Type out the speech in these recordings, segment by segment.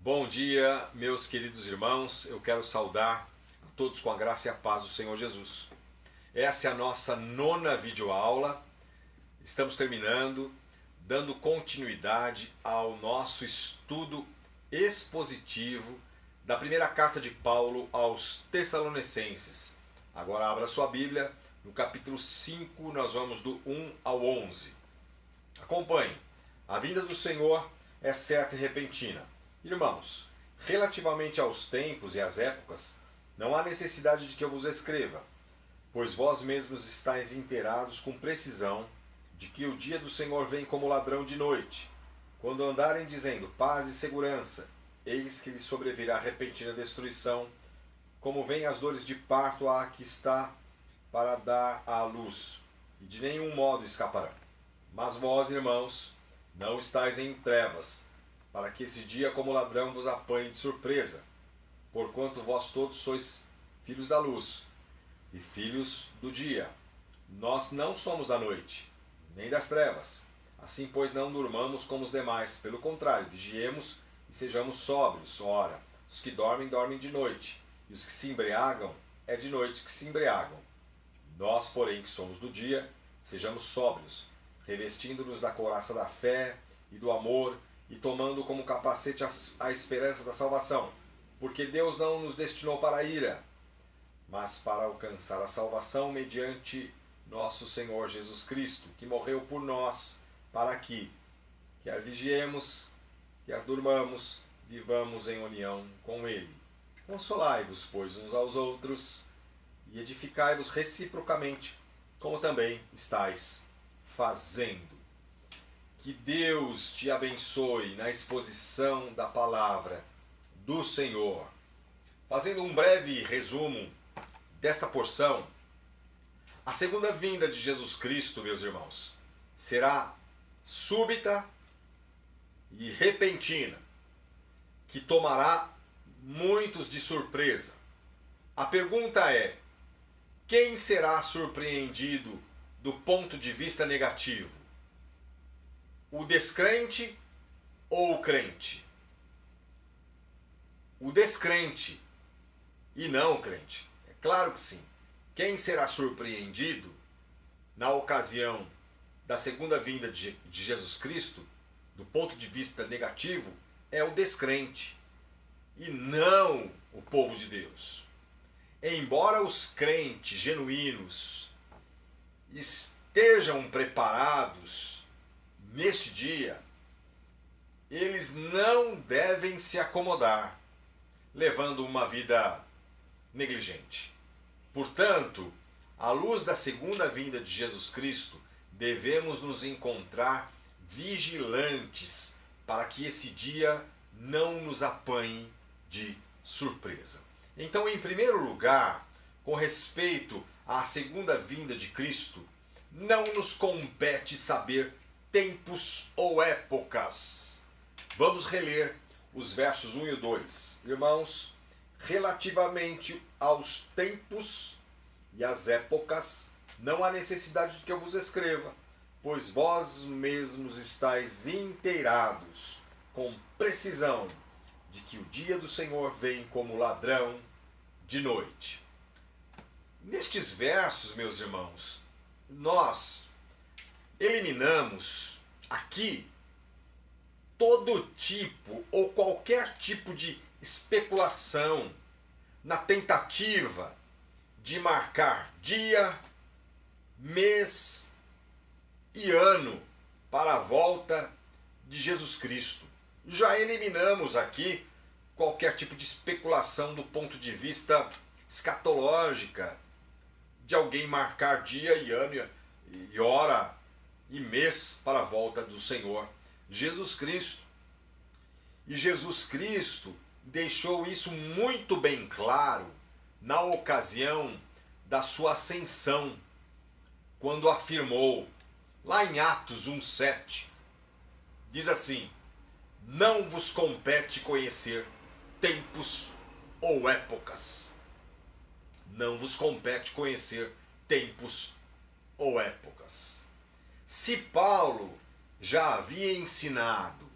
Bom dia, meus queridos irmãos. Eu quero saudar a todos com a graça e a paz do Senhor Jesus. Essa é a nossa nona videoaula. Estamos terminando, dando continuidade ao nosso estudo expositivo da primeira carta de Paulo aos Tessalonicenses. Agora abra sua Bíblia, no capítulo 5, nós vamos do 1 ao 11. Acompanhe. A vinda do Senhor é certa e repentina. Irmãos, relativamente aos tempos e às épocas, não há necessidade de que eu vos escreva, pois vós mesmos estáis inteirados com precisão de que o dia do Senhor vem como ladrão de noite. Quando andarem dizendo paz e segurança, eis que lhes sobrevirá repentina destruição, como vêm as dores de parto à que está para dar à luz, e de nenhum modo escaparão. Mas vós, irmãos, não estáis em trevas, para que esse dia como ladrão vos apanhe de surpresa, porquanto vós todos sois filhos da luz e filhos do dia. Nós não somos da noite, nem das trevas. Assim, pois, não durmamos como os demais. Pelo contrário, vigiemos e sejamos sóbrios. Ora, os que dormem, dormem de noite, e os que se embriagam, é de noite que se embriagam. Nós, porém, que somos do dia, sejamos sóbrios, revestindo-nos da couraça da fé e do amor, e tomando como capacete a esperança da salvação, porque Deus não nos destinou para a ira, mas para alcançar a salvação mediante nosso Senhor Jesus Cristo, que morreu por nós, para que, quer vigiemos, quer durmamos, vivamos em união com Ele. Consolai-vos, pois, uns aos outros, e edificai-vos reciprocamente, como também estáis fazendo. Que Deus te abençoe na exposição da palavra do Senhor. Fazendo um breve resumo desta porção, a segunda vinda de Jesus Cristo, meus irmãos, será súbita e repentina, que tomará muitos de surpresa. A pergunta é: quem será surpreendido do ponto de vista negativo? O descrente ou o crente? O descrente e não o crente. É claro que sim. Quem será surpreendido na ocasião da segunda vinda de Jesus Cristo, do ponto de vista negativo, é o descrente e não o povo de Deus. Embora os crentes genuínos estejam preparados neste dia, eles não devem se acomodar, levando uma vida negligente. Portanto, à luz da segunda vinda de Jesus Cristo, devemos nos encontrar vigilantes para que esse dia não nos apanhe de surpresa. Então, em primeiro lugar, com respeito à segunda vinda de Cristo, não nos compete saber tempos ou épocas. Vamos reler os versos 1 e 2. Irmãos, relativamente aos tempos e às épocas, não há necessidade de que eu vos escreva, pois vós mesmos estáis inteirados com precisão de que o dia do Senhor vem como ladrão de noite. Nestes versos, meus irmãos, nós eliminamos aqui todo tipo ou qualquer tipo de especulação na tentativa de marcar dia, mês e ano para a volta de Jesus Cristo. Já eliminamos aqui qualquer tipo de especulação do ponto de vista escatológica, de alguém marcar dia e ano e hora e mês para a volta do Senhor Jesus Cristo. E Jesus Cristo deixou isso muito bem claro na ocasião da sua ascensão, quando afirmou, lá em Atos 1,7, diz assim: não vos compete conhecer tempos ou épocas. Não vos compete conhecer tempos ou épocas. Se Paulo já havia ensinado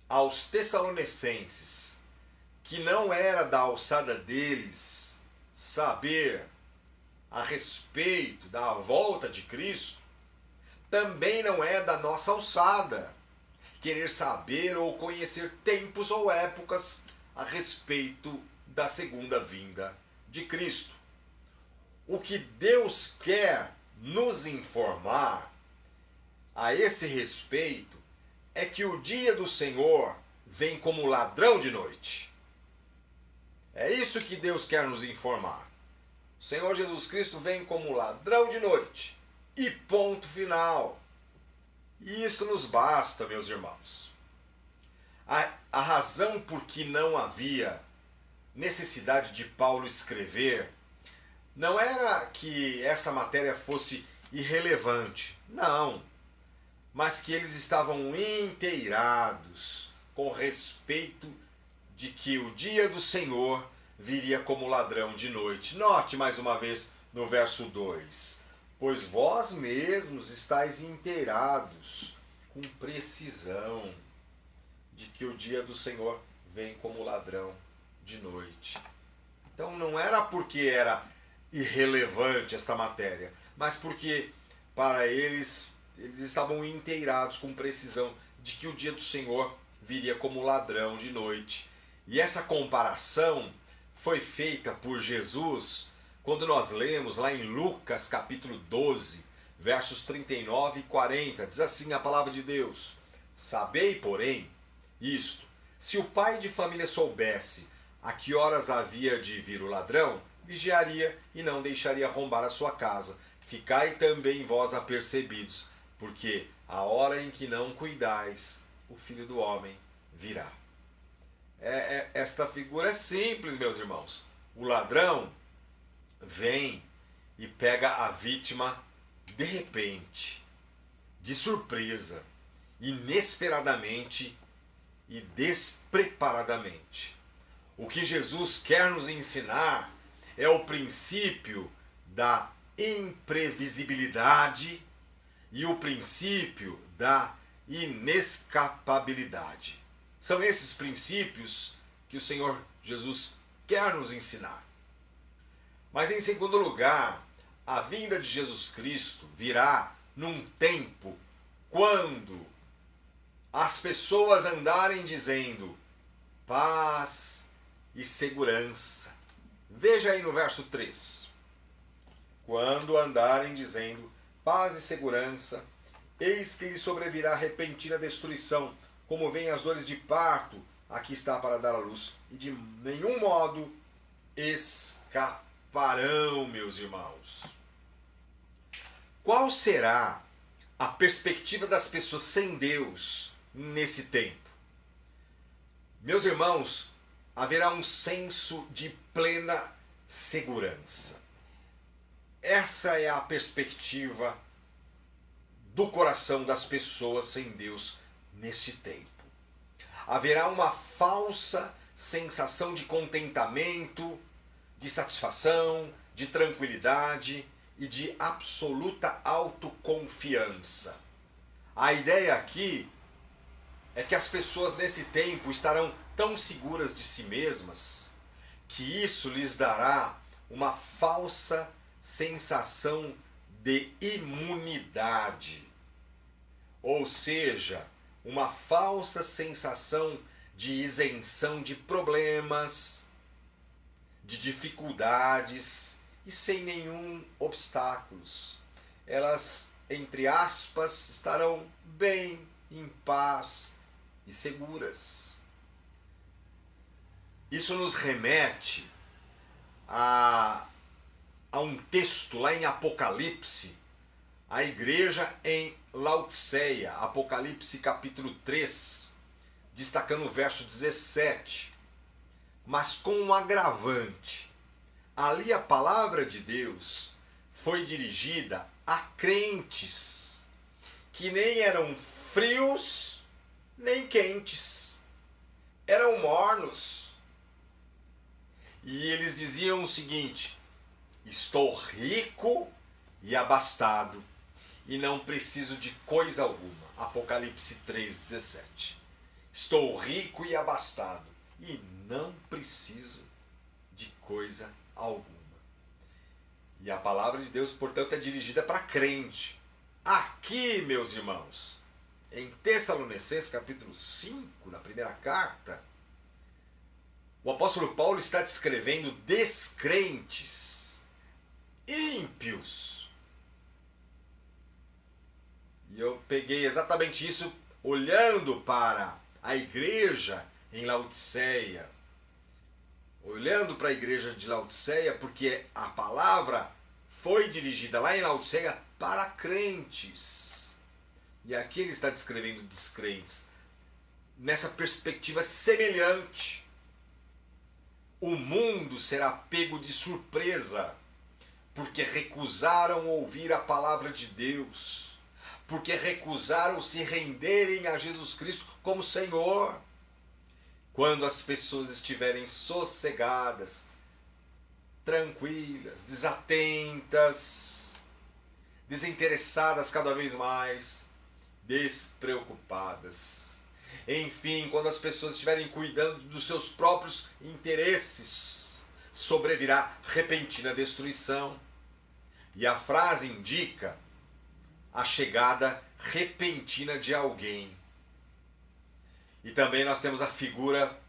aos Tessalonicenses que não era da alçada deles saber a respeito da volta de Cristo, também não é da nossa alçada querer saber ou conhecer tempos ou épocas a respeito da segunda vinda de Cristo. O que Deus quer nos informar a esse respeito é que o dia do Senhor vem como ladrão de noite. É isso que Deus quer nos informar. O Senhor Jesus Cristo vem como ladrão de noite. E ponto final. E isto nos basta, meus irmãos. A razão por que não havia necessidade de Paulo escrever não era que essa matéria fosse irrelevante, não, mas que eles estavam inteirados com respeito de que o dia do Senhor viria como ladrão de noite. Note mais uma vez no verso 2: pois vós mesmos estáis inteirados com precisão de que o dia do Senhor vem como ladrão de noite. Então não era porque era irrelevante esta matéria, mas porque para eles estavam inteirados com precisão de que o dia do Senhor viria como ladrão de noite. E essa comparação foi feita por Jesus quando nós lemos lá em Lucas capítulo 12, versos 39 e 40. Diz assim a palavra de Deus: sabei, porém, isto, se o pai de família soubesse a que horas havia de vir o ladrão, vigiaria e não deixaria arrombar a sua casa. Ficai também vós apercebidos, porque a hora em que não cuidais, o Filho do Homem virá. Esta figura é simples, meus irmãos. O ladrão vem e pega a vítima de repente, de surpresa, inesperadamente e despreparadamente. O que Jesus quer nos ensinar é o princípio da imprevisibilidade e o princípio da inescapabilidade. São esses princípios que o Senhor Jesus quer nos ensinar. Mas em segundo lugar, a vinda de Jesus Cristo virá num tempo quando as pessoas andarem dizendo paz e segurança. Veja aí no verso 3. Quando andarem dizendo paz e segurança, eis que lhe sobrevirá repentina destruição, como vêm as dores de parto, aqui está para dar à luz, e de nenhum modo escaparão, meus irmãos. Qual será a perspectiva das pessoas sem Deus nesse tempo? Meus irmãos, haverá um senso de plena segurança. Essa é a perspectiva do coração das pessoas sem Deus neste tempo. Haverá uma falsa sensação de contentamento, de satisfação, de tranquilidade e de absoluta autoconfiança. A ideia aqui é que as pessoas nesse tempo estarão tão seguras de si mesmas que isso lhes dará uma falsa sensação de imunidade. Ou seja, uma falsa sensação de isenção de problemas, de dificuldades e sem nenhum obstáculos. Elas, entre aspas, estarão bem, em paz e seguras. Isso nos remete a um texto lá em Apocalipse, a igreja em Laodiceia, Apocalipse capítulo 3, destacando o verso 17, mas com um agravante. Ali a palavra de Deus foi dirigida a crentes que nem eram frios nem quentes, eram mornos. E eles diziam o seguinte: estou rico e abastado e não preciso de coisa alguma. Apocalipse 3,17. Estou rico e abastado e não preciso de coisa alguma. E a palavra de Deus, portanto, é dirigida para crente. Aqui, meus irmãos, em Tessalonicenses capítulo 5, na primeira carta, o apóstolo Paulo está descrevendo descrentes, ímpios. E eu peguei exatamente isso olhando para a igreja em Laodiceia. Olhando para a igreja de Laodiceia, porque a palavra foi dirigida lá em Laodiceia para crentes. E aqui ele está descrevendo descrentes nessa perspectiva semelhante. O mundo será pego de surpresa, porque recusaram ouvir a palavra de Deus, porque recusaram se renderem a Jesus Cristo como Senhor. Quando as pessoas estiverem sossegadas, tranquilas, desatentas, desinteressadas cada vez mais, despreocupadas. Enfim, quando as pessoas estiverem cuidando dos seus próprios interesses, sobrevirá repentina destruição. E a frase indica a chegada repentina de alguém. E também nós temos a figura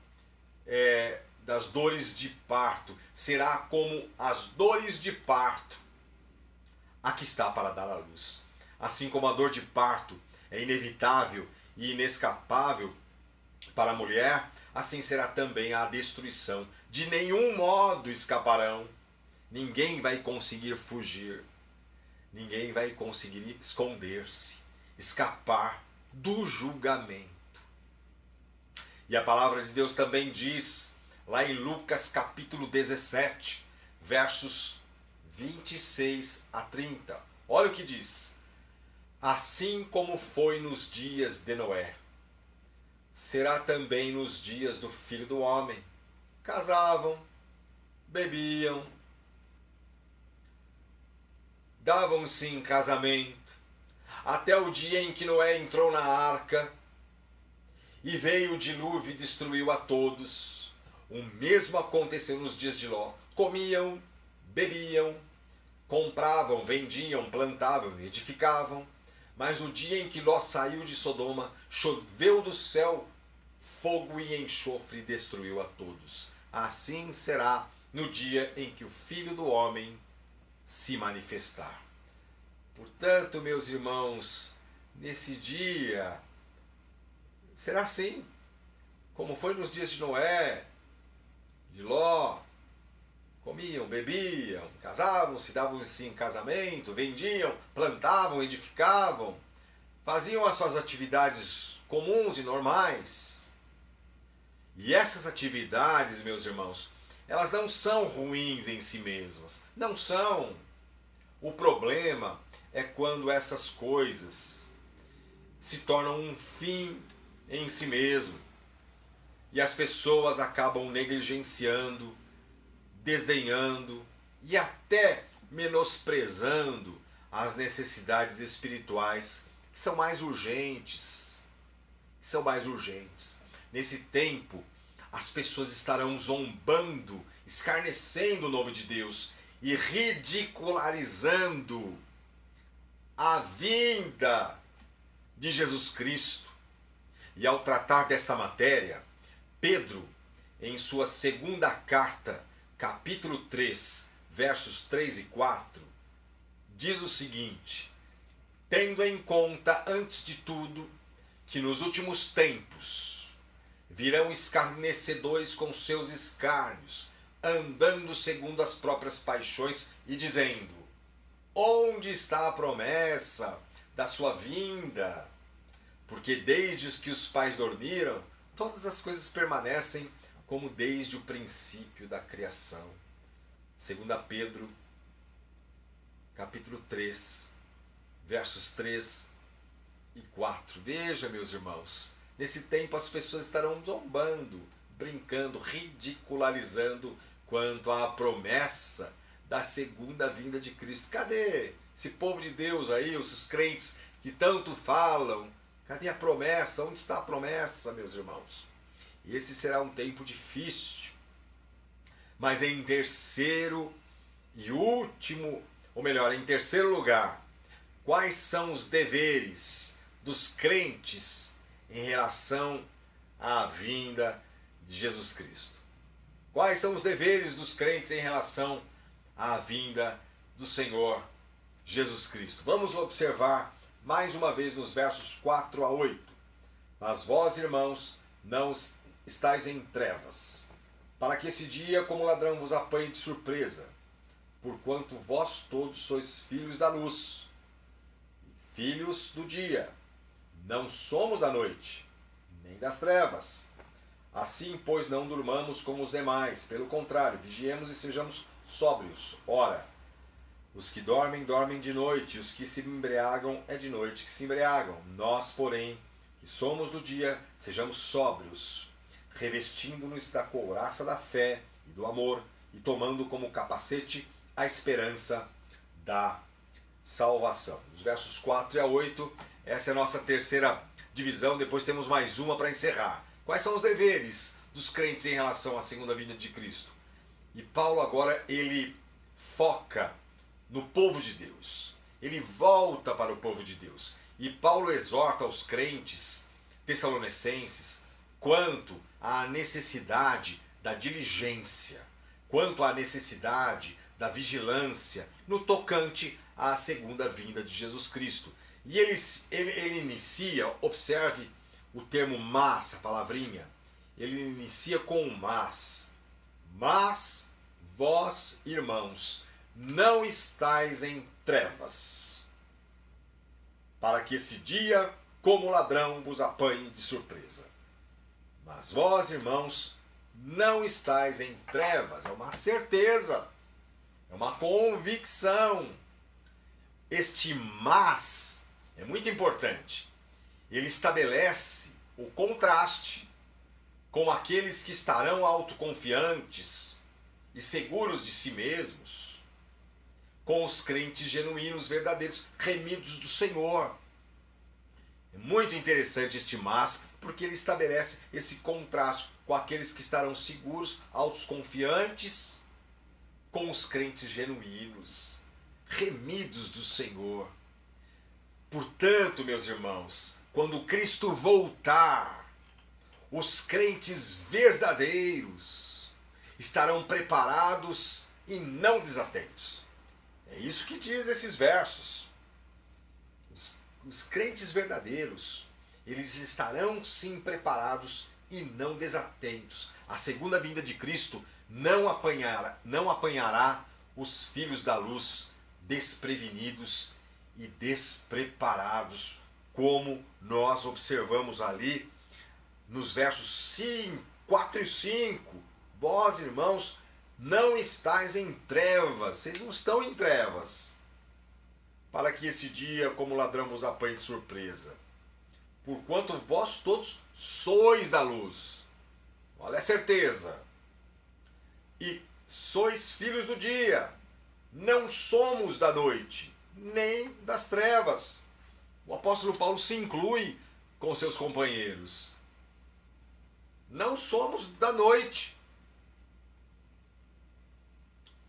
das dores de parto. Será como as dores de parto a que está para dar à luz. Assim como a dor de parto é inevitável e inescapável para a mulher, assim será também a destruição. De nenhum modo escaparão. Ninguém vai conseguir fugir. Ninguém vai conseguir esconder-se, escapar do julgamento. E a palavra de Deus também diz, lá em Lucas capítulo 17, versos 26 a 30. Olha o que diz. Assim como foi nos dias de Noé, será também nos dias do Filho do Homem. Casavam, bebiam, davam-se em casamento, até o dia em que Noé entrou na arca, e veio o dilúvio e destruiu a todos. O mesmo aconteceu nos dias de Ló. Comiam, bebiam, compravam, vendiam, plantavam, edificavam. Mas no dia em que Ló saiu de Sodoma, choveu do céu fogo e enxofre e destruiu a todos. Assim será no dia em que o Filho do Homem se manifestar. Portanto, meus irmãos, nesse dia será assim, como foi nos dias de Noé, de Ló. Comiam, bebiam, casavam-se, davam-se em casamento, vendiam, plantavam, edificavam, faziam as suas atividades comuns e normais. E essas atividades, meus irmãos, elas não são ruins em si mesmas. Não são. O problema é quando essas coisas se tornam um fim em si mesmo. E as pessoas acabam negligenciando, desdenhando e até menosprezando as necessidades espirituais que são mais urgentes. Nesse tempo, as pessoas estarão zombando, escarnecendo o nome de Deus e ridicularizando a vinda de Jesus Cristo. E ao tratar desta matéria, Pedro, em sua segunda carta, capítulo 3, versos 3 e 4, diz o seguinte: tendo em conta, antes de tudo, que nos últimos tempos virão escarnecedores com seus escárnios, andando segundo as próprias paixões e dizendo: onde está a promessa da sua vinda? Porque desde os que os pais dormiram, todas as coisas permanecem como desde o princípio da criação. 2 Pedro, capítulo 3, versos 3 e 4. Veja, meus irmãos, nesse tempo as pessoas estarão zombando, brincando, ridicularizando quanto à promessa da segunda vinda de Cristo. Cadê esse povo de Deus aí, os crentes que tanto falam? Cadê a promessa? Onde está a promessa, meus irmãos? Esse será um tempo difícil. Mas em terceiro e último, ou melhor, em terceiro lugar, quais são os deveres dos crentes em relação à vinda de Jesus Cristo? Quais são os deveres dos crentes em relação à vinda do Senhor Jesus Cristo? Vamos observar mais uma vez nos versos 4 a 8. Mas vós, irmãos, não estáis em trevas, para que esse dia como ladrão vos apanhe de surpresa, porquanto vós todos sois filhos da luz, filhos do dia. Não somos da noite, nem das trevas. Assim, pois, não durmamos como os demais. Pelo contrário, vigiemos e sejamos sóbrios. Ora, os que dormem, dormem de noite. Os que se embriagam, é de noite que se embriagam. Nós, porém, que somos do dia, sejamos sóbrios, revestindo-nos da couraça da fé e do amor, e tomando como capacete a esperança da salvação. Nos versos 4 a 8, essa é a nossa terceira divisão. Depois temos mais uma para encerrar. Quais são os deveres dos crentes em relação à segunda vinda de Cristo? E Paulo agora ele foca no povo de Deus. Ele volta para o povo de Deus. E Paulo exorta os crentes tessalonicenses quanto à necessidade da diligência, quanto à necessidade da vigilância no tocante à segunda vinda de Jesus Cristo. E ele inicia, observe o termo mas, a palavrinha, ele inicia com um mas. Mas vós, irmãos, não estáis em trevas, para que esse dia, como ladrão, vos apanhe de surpresa. Mas vós, irmãos, não estáis em trevas. É uma certeza, é uma convicção. Este mas é muito importante. Ele estabelece o contraste com aqueles que estarão autoconfiantes e seguros de si mesmos, com os crentes genuínos, verdadeiros, remidos do Senhor. É muito interessante este mas, porque ele estabelece esse contraste com aqueles que estarão seguros, autoconfiantes, com os crentes genuínos, remidos do Senhor. Portanto, meus irmãos, quando Cristo voltar, os crentes verdadeiros estarão preparados e não desatentos. É isso que diz esses versos. Os crentes verdadeiros, eles estarão sim preparados e não desatentos. A segunda vinda de Cristo não apanhará os filhos da luz desprevenidos e despreparados, como nós observamos ali nos versos 4 e 5. Vós, irmãos, não estáis em trevas, vocês não estão em trevas, para que esse dia como ladrão vos apanhe de surpresa. Porquanto vós todos sois da luz. Olha a certeza. E sois filhos do dia. Não somos da noite, nem das trevas. O apóstolo Paulo se inclui com seus companheiros. Não somos da noite.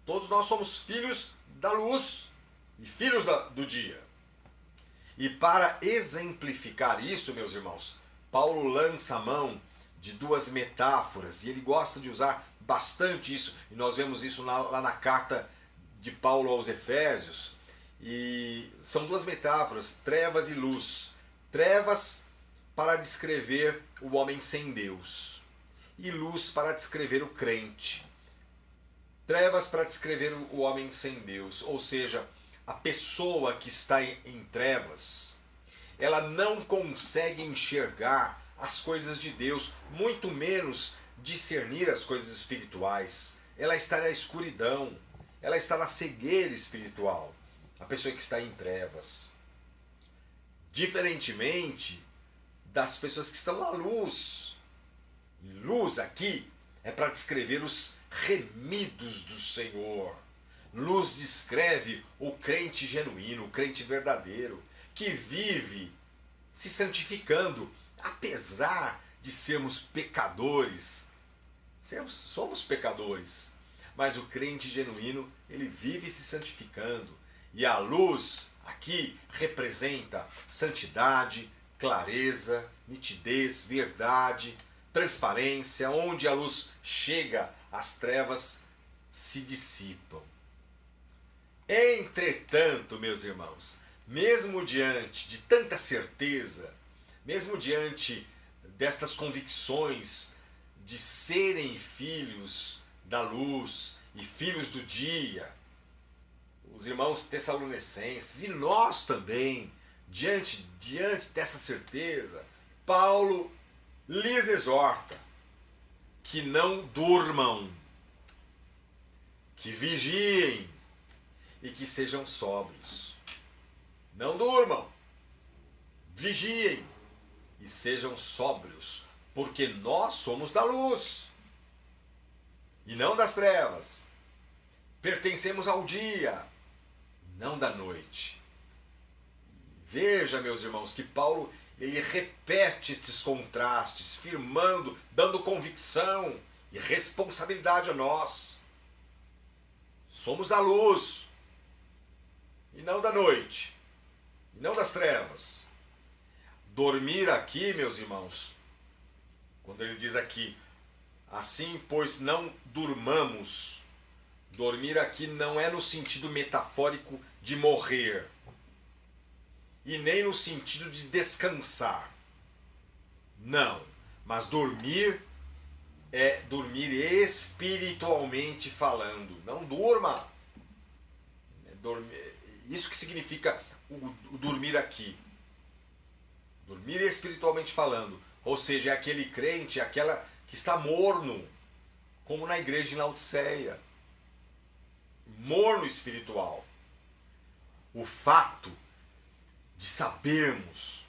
Todos nós somos filhos da luz e filhos do dia. E para exemplificar isso, meus irmãos, Paulo lança a mão de duas metáforas, e ele gosta de usar bastante isso, e nós vemos isso lá na carta de Paulo aos Efésios, e são duas metáforas, trevas e luz. Trevas para descrever o homem sem Deus, e luz para descrever o crente. Trevas para descrever o homem sem Deus, ou seja, a pessoa que está em trevas, ela não consegue enxergar as coisas de Deus, muito menos discernir as coisas espirituais. Ela está na escuridão, ela está na cegueira espiritual, a pessoa que está em trevas. Diferentemente das pessoas que estão na luz. Luz aqui é para descrever os remidos do Senhor. Luz descreve o crente genuíno, o crente verdadeiro, que vive se santificando, apesar de sermos pecadores. Somos pecadores, mas o crente genuíno, ele vive se santificando. E a luz aqui representa santidade, clareza, nitidez, verdade, transparência. Onde a luz chega, as trevas se dissipam. Entretanto, meus irmãos, mesmo diante de tanta certeza, mesmo diante destas convicções de serem filhos da luz e filhos do dia, os irmãos tessalonicenses e nós também, diante dessa certeza, Paulo lhes exorta que não durmam, que vigiem e que sejam sóbrios. Não durmam, vigiem e sejam sóbrios, porque nós somos da luz e não das trevas. Pertencemos ao dia, não da noite. Veja, meus irmãos, que Paulo ele repete estes contrastes, firmando, dando convicção e responsabilidade a nós. Somos da luz e não da noite, e não das trevas. Dormir aqui, meus irmãos, quando ele diz aqui, assim, pois não durmamos, dormir aqui não é no sentido metafórico de morrer, e nem no sentido de descansar. Não, mas dormir é dormir espiritualmente falando. Não durma. Isso que significa o dormir aqui. Dormir espiritualmente falando. Ou seja, é aquele crente, aquela que está morno, como na igreja de Laodiceia. Morno espiritual. O fato de sabermos,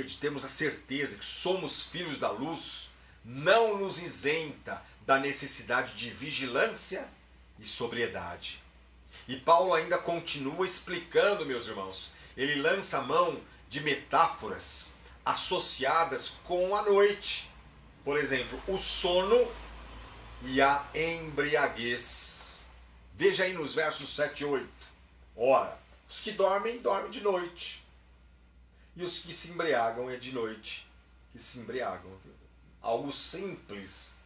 de termos a certeza que somos filhos da luz, não nos isenta da necessidade de vigilância e sobriedade. E Paulo ainda continua explicando, meus irmãos. Ele lança a mão de metáforas associadas com a noite. Por exemplo, o sono e a embriaguez. Veja aí nos versos 7 e 8. Ora, os que dormem, dormem de noite. E os que se embriagam é de noite que se embriagam. Algo simples,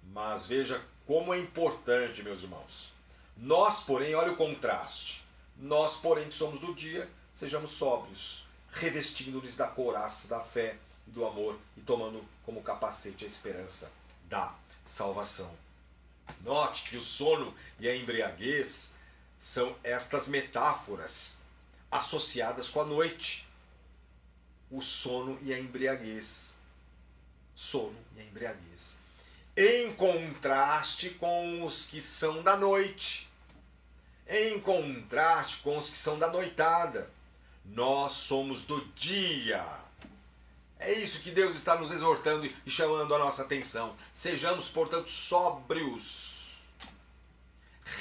mas veja como é importante, meus irmãos. Nós, porém, olha o contraste. Nós, porém, que somos do dia, sejamos sóbrios, revestindo-nos da couraça, da fé e do amor e tomando como capacete a esperança da salvação. Note que o sono e a embriaguez são estas metáforas associadas com a noite. O sono e a embriaguez. Sono e a embriaguez. Em contraste com os que são da noite. Em contraste com os que são da noitada. Nós somos do dia. É isso que Deus está nos exortando e chamando a nossa atenção. Sejamos, portanto, sóbrios,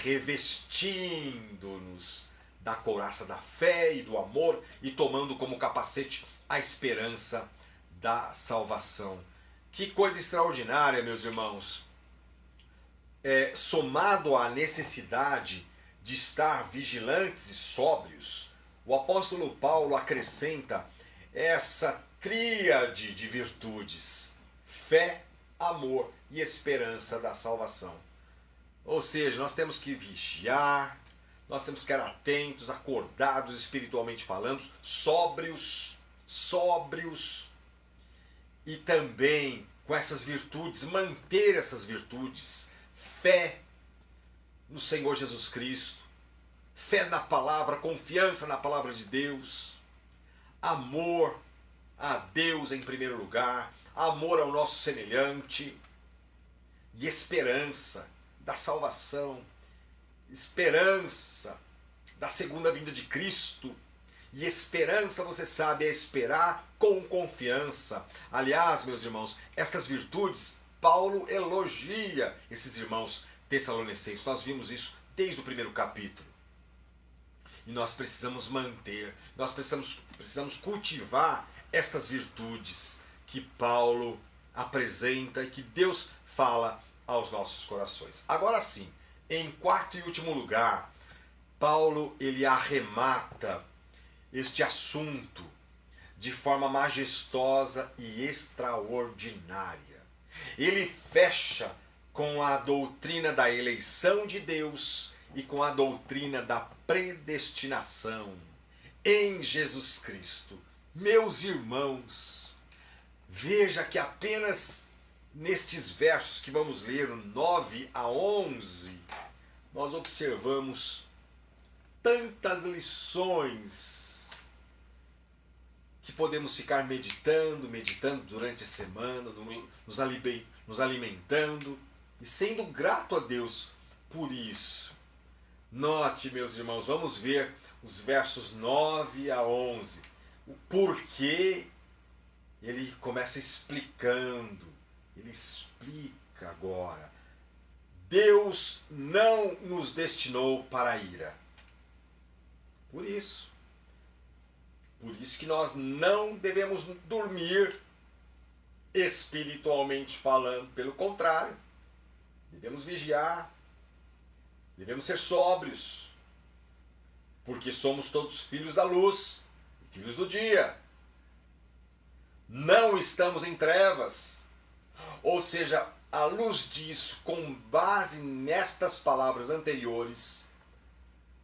revestindo-nos da couraça da fé e do amor e tomando como capacete a esperança da salvação. Que coisa extraordinária, meus irmãos. Somado à necessidade de estar vigilantes e sóbrios, o apóstolo Paulo acrescenta essa tríade de virtudes: fé, amor e esperança da salvação. Ou seja, nós temos que vigiar, nós temos que estar atentos, acordados espiritualmente falando, sóbrios, e também com essas virtudes, manter essas virtudes, fé no Senhor Jesus Cristo, fé na palavra, confiança na palavra de Deus, amor a Deus em primeiro lugar, amor ao nosso semelhante e esperança da salvação, esperança da segunda vinda de Cristo. E esperança, você sabe, é esperar com confiança. Aliás, meus irmãos, estas virtudes, Paulo elogia esses irmãos tessalonicenses. Nós vimos isso desde o primeiro capítulo. E nós precisamos manter, nós precisamos cultivar estas virtudes que Paulo apresenta e que Deus fala aos nossos corações. Agora sim, em quarto e último lugar, Paulo ele arremata este assunto de forma majestosa e extraordinária. Ele fecha com a doutrina da eleição de Deus e com a doutrina da predestinação em Jesus Cristo. Meus irmãos, veja que apenas nestes versos que vamos ler, 9 a 11, nós observamos tantas lições que podemos ficar meditando durante a semana, nos alimentando e sendo grato a Deus por isso. Note, meus irmãos, vamos ver os versos 9 a 11. O porquê ele começa explicando. Ele explica agora. Deus não nos destinou para a ira. Por isso que nós não devemos dormir espiritualmente falando. Pelo contrário, devemos vigiar, devemos ser sóbrios, porque somos todos filhos da luz, filhos do dia. Não estamos em trevas. Ou seja, à luz disso, com base nestas palavras anteriores,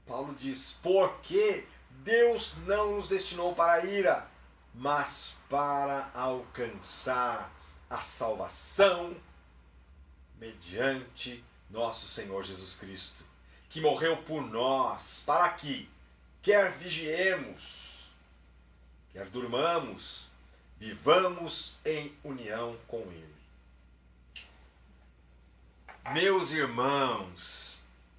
Paulo diz: porque Deus não nos destinou para a ira, mas para alcançar a salvação mediante nosso Senhor Jesus Cristo, que morreu por nós, para que, quer vigiemos, quer durmamos, vivamos em união com Ele. Meus irmãos,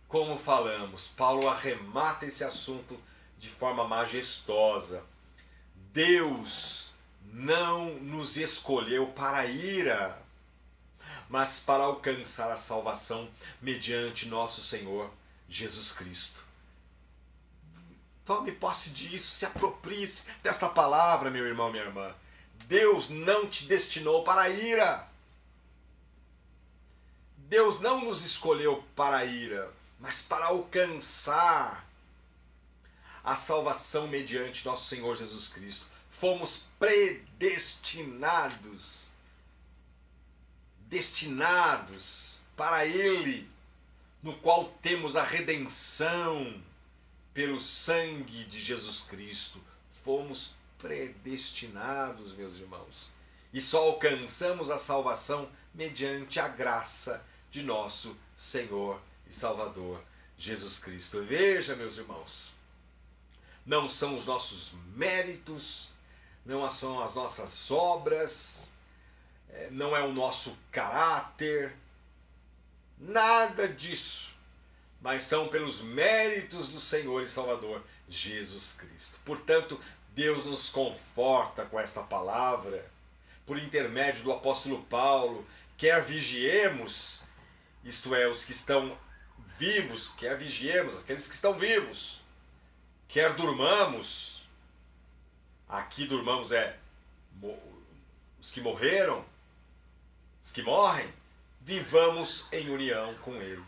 como falamos, Paulo arremata esse assunto de forma majestosa. Deus não nos escolheu para a ira, mas para alcançar a salvação mediante nosso Senhor Jesus Cristo. Tome posse disso, se aproprie-se desta palavra, meu irmão, minha irmã. Deus não te destinou para a ira. Deus não nos escolheu para a ira, mas para alcançar a salvação mediante nosso Senhor Jesus Cristo. Fomos predestinados, destinados para Ele, no qual temos a redenção pelo sangue de Jesus Cristo. Fomos predestinados, meus irmãos, e só alcançamos a salvação mediante a graça de nosso Senhor e Salvador Jesus Cristo. Veja, meus irmãos, não são os nossos méritos, não são as nossas obras, não é o nosso caráter, nada disso, mas são pelos méritos do Senhor e Salvador Jesus Cristo. Portanto, Deus nos conforta com esta palavra, por intermédio do apóstolo Paulo, quer vigiemos, isto é, os que estão vivos, quer vigiemos, aqueles que estão vivos, quer durmamos, aqui durmamos os que morreram, os que morrem, vivamos em união com Ele.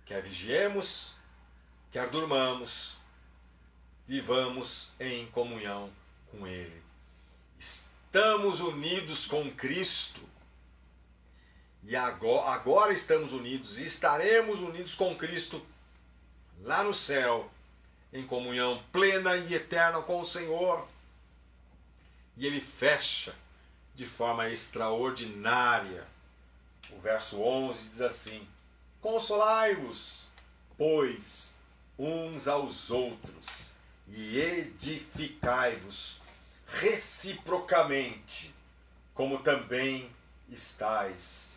Quer vigiemos, quer durmamos, vivamos em comunhão com Ele. Estamos unidos com Cristo. E agora estamos unidos e estaremos unidos com Cristo lá no céu, em comunhão plena e eterna com o Senhor. E ele fecha de forma extraordinária. O verso 11 diz assim: consolai-vos, pois, uns aos outros, e edificai-vos reciprocamente, como também estáis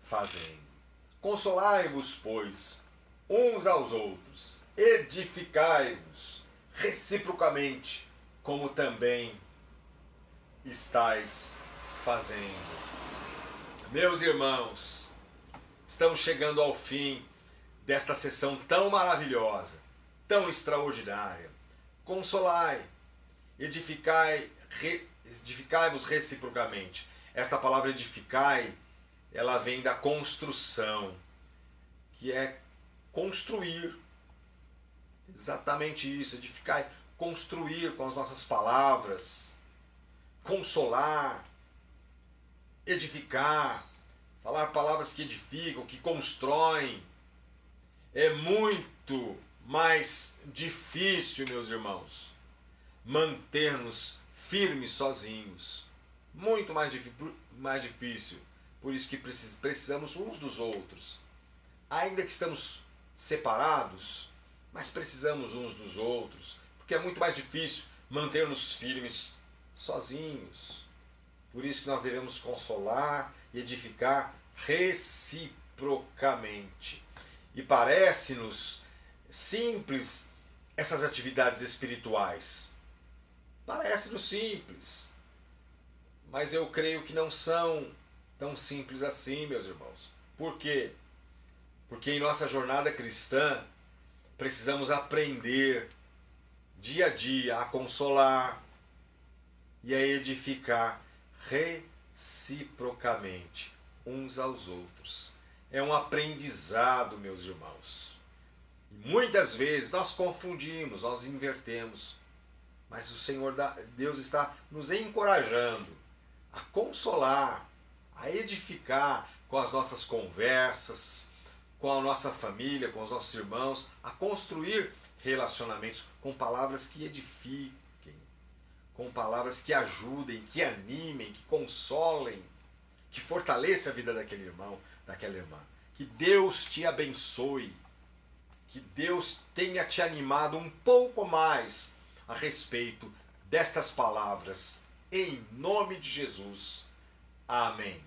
fazendo. Consolai-vos, pois, uns aos outros, edificai-vos reciprocamente, como também estáis fazendo. Meus irmãos, estamos chegando ao fim desta sessão tão maravilhosa, tão extraordinária. Consolai, edificai edificai-vos reciprocamente. Esta palavra edificai, ela vem da construção, que é construir. Exatamente isso, edificai, construir com as nossas palavras, consolar, edificar, falar palavras que edificam, que constroem. É muito mais difícil, meus irmãos, manter-nos firmes sozinhos. Muito mais difícil. Por isso que precisamos uns dos outros. Ainda que estamos separados, mas precisamos uns dos outros. Porque é muito mais difícil manter-nos firmes sozinhos. Por isso que nós devemos consolar e edificar reciprocamente. E parece-nos simples essas atividades espirituais. Parece-nos simples. Mas eu creio que não são tão simples assim, meus irmãos. Por quê? Porque em nossa jornada cristã precisamos aprender dia a dia a consolar e a edificar reciprocamente uns aos outros. É um aprendizado, meus irmãos. E muitas vezes nós confundimos, nós invertemos. Mas o Senhor Deus está nos encorajando a consolar, a edificar com as nossas conversas, com a nossa família, com os nossos irmãos, a construir relacionamentos com palavras que edifiquem, com palavras que ajudem, que animem, que consolem, que fortaleçam a vida daquele irmão, daquela irmã. Que Deus te abençoe, que Deus tenha te animado um pouco mais a respeito destas palavras. Em nome de Jesus. Amém.